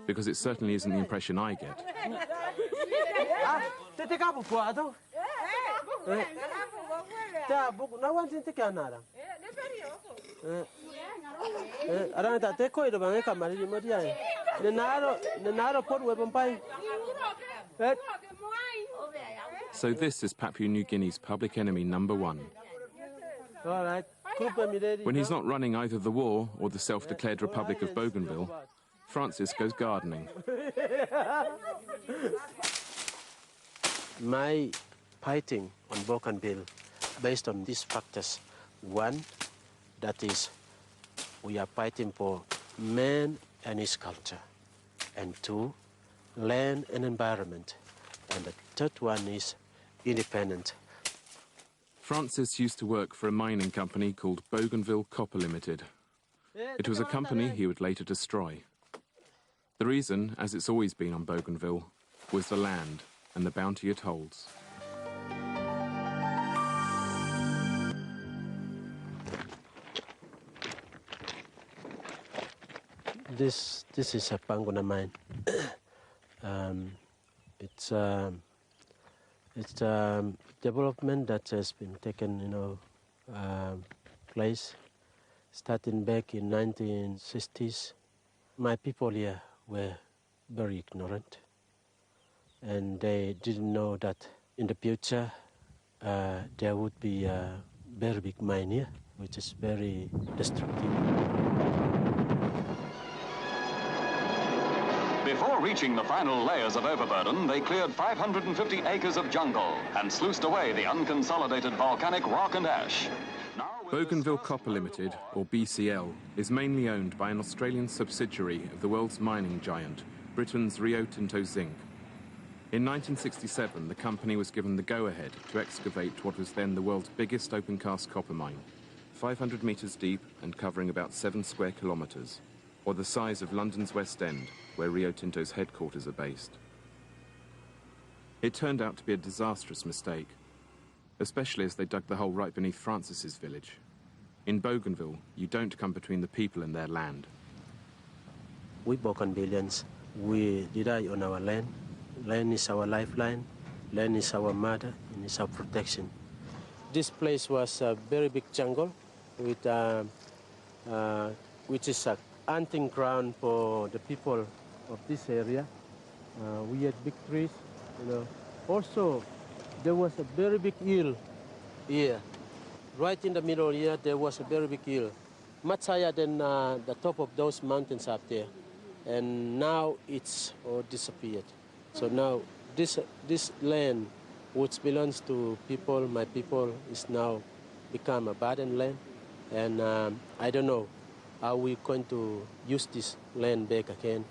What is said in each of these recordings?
because it certainly isn't the impression I get. So this is Papua New Guinea's public enemy #1. When he's not running either the war or the self-declared Republic of Bougainville, Francis goes gardening. My fighting on Bougainville based on these factors. One, that is, we are fighting for man and his culture. And two, land and environment. And the third one is independent. Francis used to work for a mining company called Bougainville5 Limited. It was a company he would later destroy. The reason, as it's always been on Bougainville, was the land and the bounty it holds. This is a Panguna mine. It's development that has been taken, place starting back in 1960s. My people here were very ignorant, and they didn't know that in the future there would be a very big mine here, which is very destructive. Before reaching the final layers of overburden, they cleared 550 acres of jungle and sluiced away the unconsolidated volcanic rock and ash. Bougainville5 Limited, or BCL, is mainly owned by an Australian subsidiary of the world's mining giant, Britain's Rio Tinto Zinc. In 1967, the company was given the go-ahead to excavate what was then the world's biggest open-cast copper mine, 500 metres deep and covering about 7 square kilometres, or the size of London's West End, where Rio Tinto's headquarters are based. It turned out to be a disastrous mistake, especially as they dug the hole right beneath Francis's village. In Bougainville, you don't come between the people and their land. We Bougainvillians, we rely on our land. Land is our lifeline, land is our mother, and it's our protection. This place was a very big jungle with, which is a hunting ground for the people of this area. We had big trees, Also, there was a very big hill here. Right in the middle here, there was a very big hill, much higher than the top of those mountains up there. And now it's all disappeared. So now this land, which belongs to people, my people, is now become abandoned land. And I don't know how we're going to use this land back again.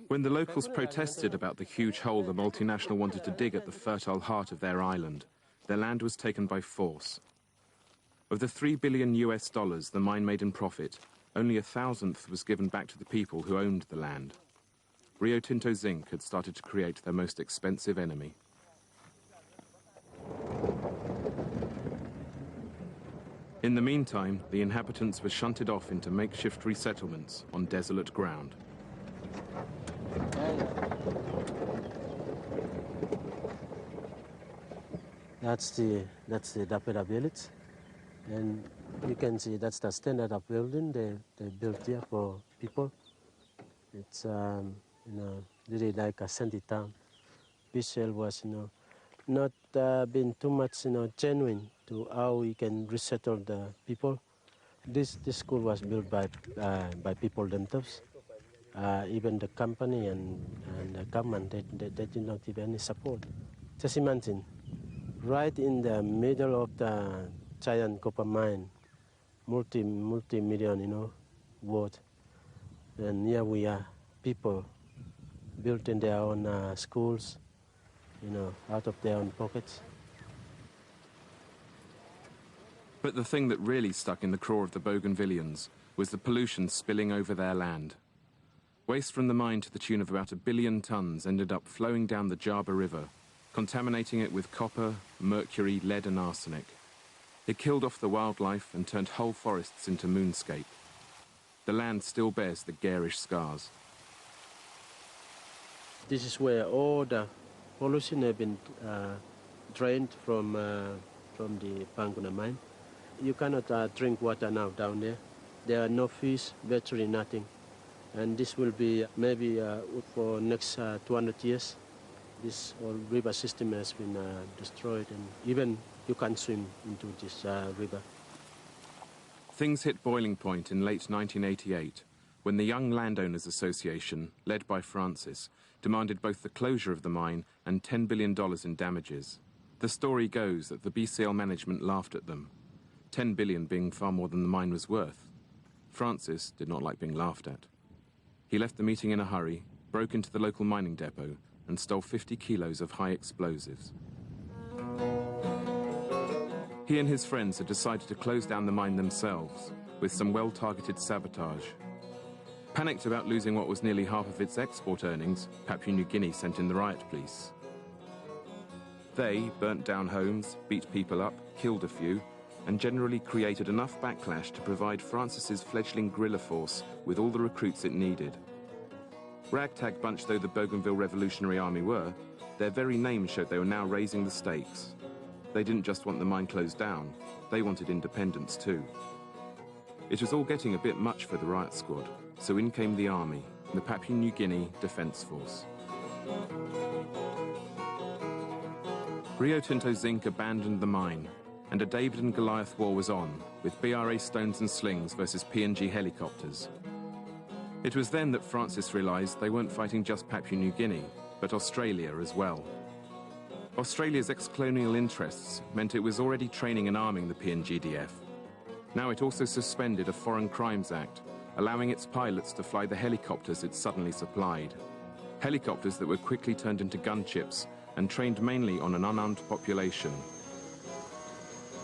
When the locals protested about the huge hole the multinational wanted to dig at the fertile heart of their island, their land was taken by force. Of the $3 billion the mine made in profit, only 1,000th was given back to the people who owned the land. Rio Tinto Zinc had started to create their most expensive enemy. In the meantime, the inhabitants were shunted off into makeshift resettlements on desolate ground. That's the Dapeda village, and you can see that's the standard of building they built here for people. It's really like a shanty town. BCL was not been too much genuine to how we can resettle the people. This school was built by people themselves. Even the company and the government, they did not give any support. Just imagine, right in the middle of the giant copper mine, multi-million, worth. And here we are, people building their own schools, out of their own pockets. But the thing that really stuck in the craw of the Bougainvillians was the pollution spilling over their land. Waste from the mine to the tune of about 1 billion tons ended up flowing down the Jaba River, contaminating it with copper, mercury, lead and arsenic. It killed off the wildlife and turned whole forests into moonscape. The land still bears the garish scars. This is where all the pollution have been drained from the Panguna mine. You cannot drink water now down there. There are no fish, virtually nothing. And this will be maybe for next 200 years. This whole river system has been destroyed, and even you can't swim into this river. Things hit boiling point in late 1988 when the Young Landowners Association, led by Francis, demanded both the closure of the mine and $10 billion in damages. The story goes that the BCL management laughed at them, $10 billion being far more than the mine was worth. Francis did not like being laughed at. He left the meeting in a hurry, broke into the local mining depot, and stole 50 kilos of high explosives. He and his friends had decided to close down the mine themselves, with some well-targeted sabotage. Panicked about losing what was nearly half of its export earnings, Papua New Guinea sent in the riot police. They burnt down homes, beat people up, killed a few, and generally created enough backlash to provide Francis's fledgling guerrilla force with all the recruits it needed. Ragtag bunch though the Bougainville Revolutionary Army were, their very name showed they were now raising the stakes. They didn't just want the mine closed down, they wanted independence too. It was all getting a bit much for the riot squad, so in came the army, the Papua New Guinea Defence Force. Rio Tinto Zinc abandoned the mine, and a David and Goliath war was on, with BRA stones and slings versus PNG helicopters. It was then that Francis realised they weren't fighting just Papua New Guinea, but Australia as well. Australia's ex-colonial interests meant it was already training and arming the PNGDF. Now it also suspended a Foreign Crimes Act, allowing its pilots to fly the helicopters it suddenly supplied. Helicopters that were quickly turned into gunships and trained mainly on an unarmed population.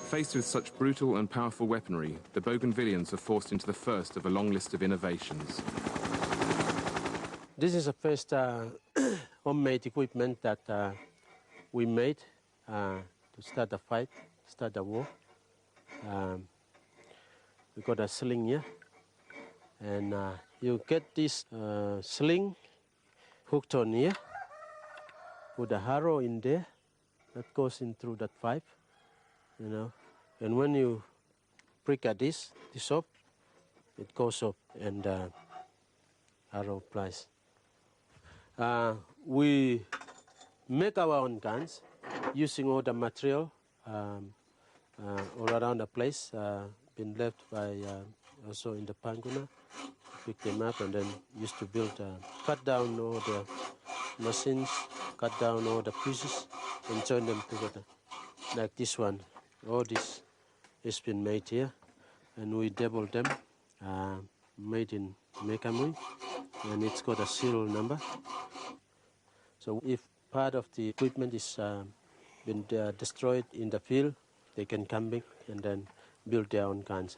Faced with such brutal and powerful weaponry, the Bougainvillians were forced into the first of a long list of innovations. This is the first homemade equipment that we made to start the fight, start the war. We got a sling here, and you get this sling hooked on here, put a harrow in there that goes in through that pipe, you know, and when you prick at this up, it goes up and harrow applies. We make our own guns using all the material all around the place, been left by also in the Panguna. Pick them up and then used to build, cut down all the machines, cut down all the pieces and join them together. Like this one, all this has been made here, and we double them, made in Mekamui, and it's got a serial number. So if part of the equipment is been destroyed in the field, they can come back and then build their own guns.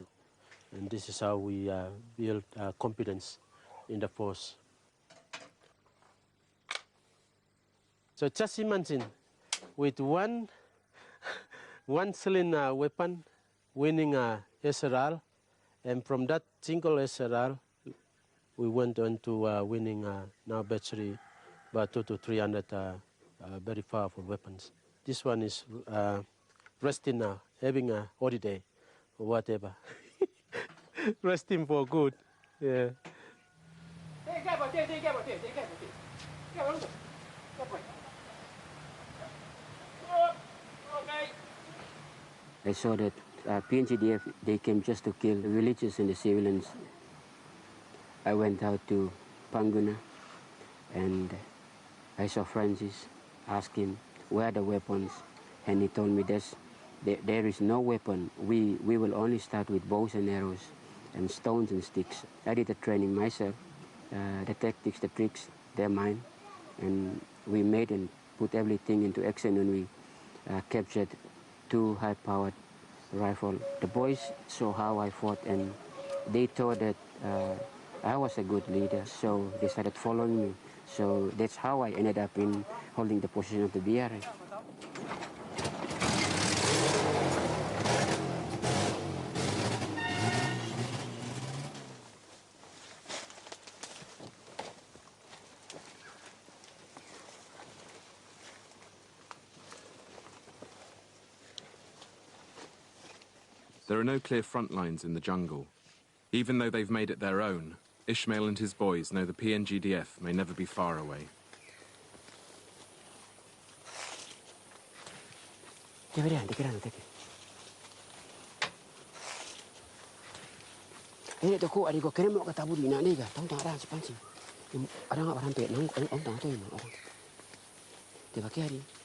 And this is how we build confidence in the force. So just imagine, with one cylinder weapon, winning a SRR, and from that single SRR, we went on to winning now virtually about 200 to 300 very powerful weapons. This one is resting now, having a holiday or whatever. Resting for good, yeah. I saw that PNGDF, they came just to kill the villages and the civilians. I went out to Panguna and I saw Francis, asked him where are the weapons, and he told me there is no weapon. We will only start with bows and arrows and stones and sticks. I did the training myself, the tactics, the tricks, they're mine, and we made and put everything into action, and we captured 2 high-powered rifles. The boys saw how I fought, and they thought that I was a good leader, so they started following me. So that's how I ended up in holding the position of the BRA. There are no clear front lines in the jungle. Even though they've made it their own, Ishmael and his boys know the PNGDF may never be far away. Ini tu ko ari ko kene mo kata budi na nega tahu tak ada sepansi. Orang orang pet nang orang tahu tu orang. Tiba kiri.